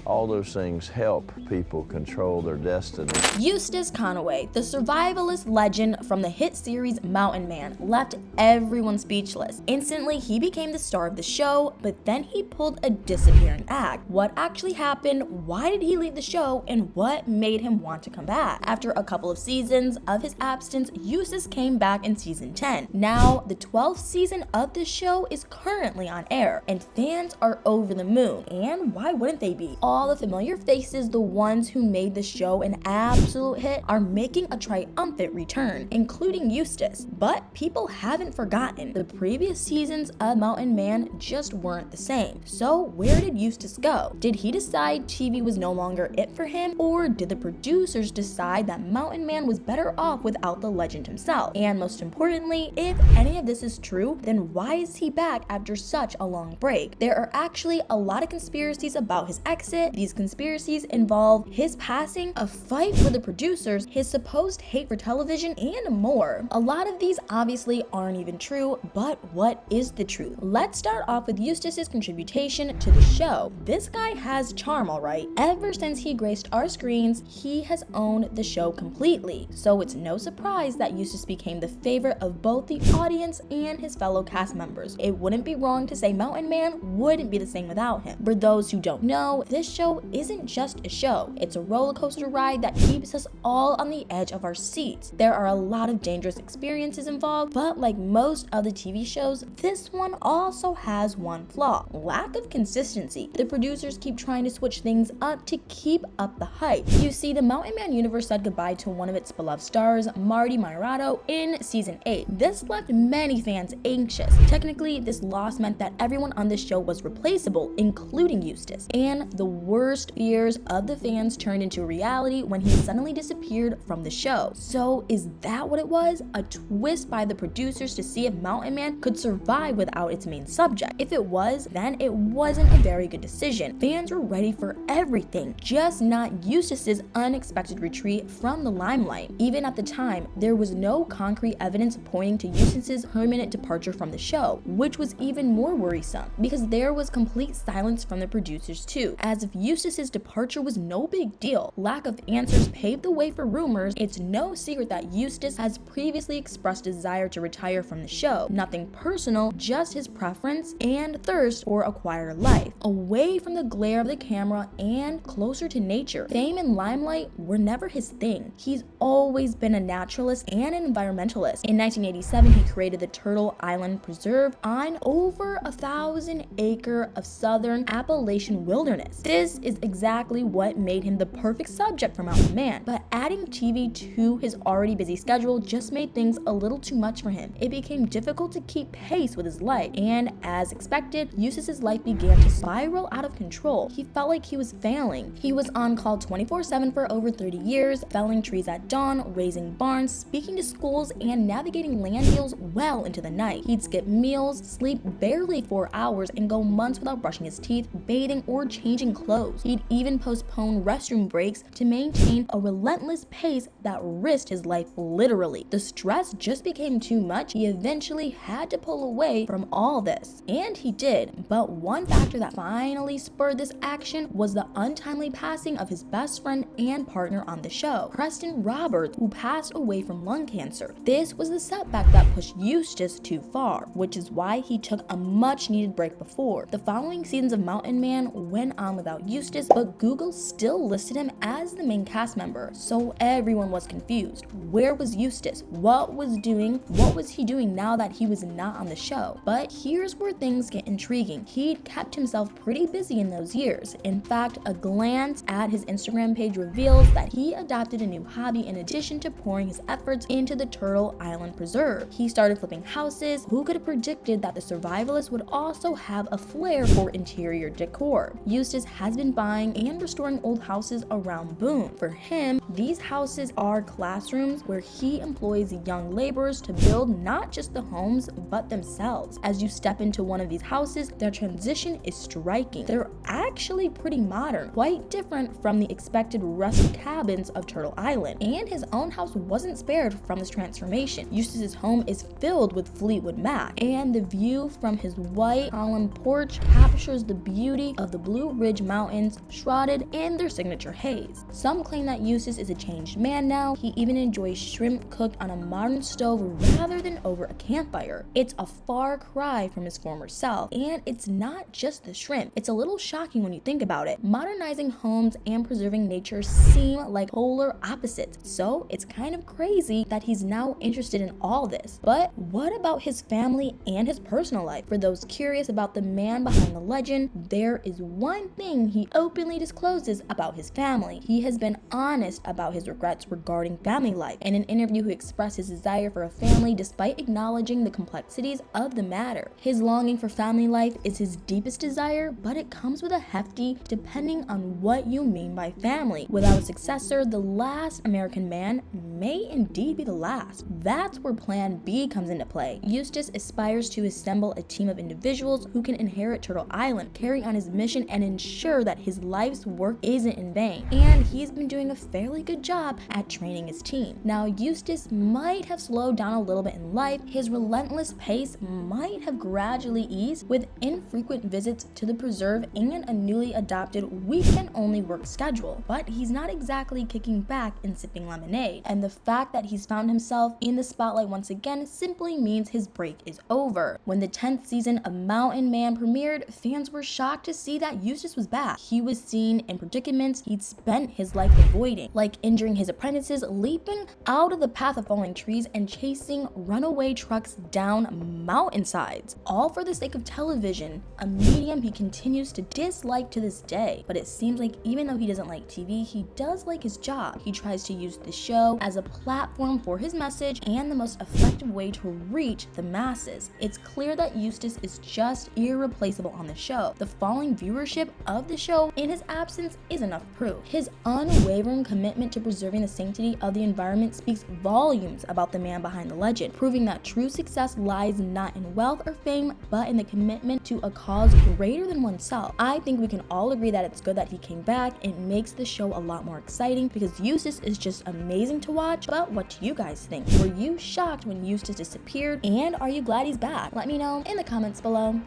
All those things help people control their destiny. Eustace Conway, the survivalist legend from the hit series Mountain Man, left everyone speechless. Instantly, he became the star of the show, but then he pulled a disappearing act. What actually happened? Why did he leave the show? And what made him want to come back? After a couple of seasons of his absence, Eustace came back in season 10. Now, the 12th season of the show is currently on air, and fans are over the moon. And why wouldn't they be? All the familiar faces, the ones who made the show an absolute hit, are making a triumphant return, including Eustace. But people haven't forgotten. The previous seasons of Mountain Man just weren't the same. So where did Eustace go? Did he decide TV was no longer it for him, or did the producers decide that Mountain Man was better off without the legend himself? And most importantly, if any of this is true, then why is he back after such a long break? There are actually a lot of conspiracies about his exit. These conspiracies involve his passing, a fight with the producers, his supposed hate for television, and more. A lot of these obviously aren't even true, but what is the truth? Let's start off with Eustace's contribution to the show. This guy has charm, alright. Ever since he graced our screens, he has owned the show completely. So it's no surprise that Eustace became the favorite of both the audience and his fellow cast members. It wouldn't be wrong to say Mountain Man wouldn't be the same without him. For those who don't know, this show isn't just a show. It's a roller coaster ride that keeps us all on the edge of our seats. There are a lot of dangerous experiences involved, but like most of the TV shows, this one also has one flaw: lack of consistency. The producers keep trying to switch things up to keep up the hype. You see, the Mountain Man universe said goodbye to one of its beloved stars, Marty Mirato, in season 8. This left many fans anxious. Technically, this loss meant that everyone on the show was replaceable, including Eustace. And the worst fears of the fans turned into reality when he suddenly disappeared from the show. So is that what it was? A twist by the producers to see if Mountain Man could survive without its main subject? If it was, then it wasn't a very good decision. Fans were ready for everything, just not Eustace's unexpected retreat from the limelight. Even at the time, there was no concrete evidence pointing to Eustace's permanent departure from the show, which was even more worrisome because there was complete silence from the producers too, as if Eustace's departure was no big deal. Lack of answers paved the way for rumors. It's no secret that Eustace has previously expressed desire to retire from the show. Nothing personal, just his preference and thirst for a quieter life, away from the glare of the camera and closer to nature. Fame and limelight were never his thing. He's always been a naturalist and an environmentalist. In 1987, he created the Turtle Island Preserve on over 1,000-acre of southern Appalachian wilderness. This is exactly what made him the perfect subject for Mountain Man, but adding TV to his already busy schedule just made things a little too much for him. It became difficult to keep pace with his life, and as expected, Eustace's life began to spiral out of control. He felt like he was failing. He was on call 24/7 for over 30 years, felling trees at dawn, raising barns, speaking to schools, and navigating land deals well into the night. He'd skip meals, sleep barely 4 hours, and go months without brushing his teeth, bathing, or changing clothes. He'd even postpone restroom breaks to maintain a relentless pace that risked his life literally. The stress just became too much. He eventually had to pull away from all this. And he did. But one factor that finally spurred this action was the untimely passing of his best friend and partner on the show, Preston Roberts, who passed away from lung cancer. This was the setback that pushed Eustace too far, which is why he took a much needed break before. The following seasons of Mountain Man went on without Eustace, but Google still listed him as the main cast member, so everyone was confused. Where was Eustace? What was he doing now that he was not on the show? But here's where things get intriguing. He'd kept himself pretty busy in those years. In fact, a glance at his Instagram page reveals that he adopted a new hobby in addition to pouring his efforts into the Turtle Island Preserve. He started flipping houses. Who could have predicted that the survivalist would also have a flair for interior decor? Eustace has been buying and restoring old houses around Boone. For him, these houses are classrooms where he employs young laborers to build not just the homes, but themselves. As you step into one of these houses, their transition is striking. They're actually pretty modern, quite different from the expected rustic cabins of Turtle Island. And his own house wasn't spared from this transformation. Eustace's home is filled with Fleetwood Mac, and the view from his white column porch captures the beauty of the Blue Ridge Mountains mountains, shrouded in their signature haze. Some claim that Eustace is a changed man now. He even enjoys shrimp cooked on a modern stove rather than over a campfire. It's a far cry from his former self, and it's not just the shrimp. It's a little shocking when you think about it. Modernizing homes and preserving nature seem like polar opposites, so it's kind of crazy that he's now interested in all this. But what about his family and his personal life? For those curious about the man behind the legend, there is one thing he openly discloses about his family. He has been honest about his regrets regarding family life. In an interview, he expressed his desire for a family despite acknowledging the complexities of the matter. His longing for family life is his deepest desire, but it comes with a hefty depending on what you mean by family. Without a successor, the last American man may indeed be the last. That's where Plan B comes into play. Eustace aspires to assemble a team of individuals who can inherit Turtle Island, carry on his mission, and ensure that his life's work isn't in vain. And he's been doing a fairly good job at training his team. Now, Eustace might have slowed down a little bit in life. His relentless pace might have gradually eased with infrequent visits to the preserve and a newly adopted weekend-only work schedule. But he's not exactly kicking back and sipping lemonade. And the fact that he's found himself in the spotlight once again simply means his break is over. When the 10th season of Mountain Man premiered, fans were shocked to see that Eustace was back. He was seen in predicaments he'd spent his life avoiding, like injuring his apprentices, leaping out of the path of falling trees, and chasing runaway trucks down mountainsides, all for the sake of television, a medium he continues to dislike to this day. But it seems like even though he doesn't like TV, he does like his job. He tries to use the show as a platform for his message and the most effective way to reach the masses. It's clear that Eustace is just irreplaceable on the show. The falling viewership of the show in his absence is enough proof. His unwavering commitment to preserving the sanctity of the environment speaks volumes about the man behind the legend, proving that true success lies not in wealth or fame, but in the commitment to a cause greater than oneself. I think we can all agree that it's good that he came back. It makes the show a lot more exciting because Eustace is just amazing to watch. But what do you guys think? Were you shocked when Eustace disappeared? And are you glad he's back? Let me know in the comments below.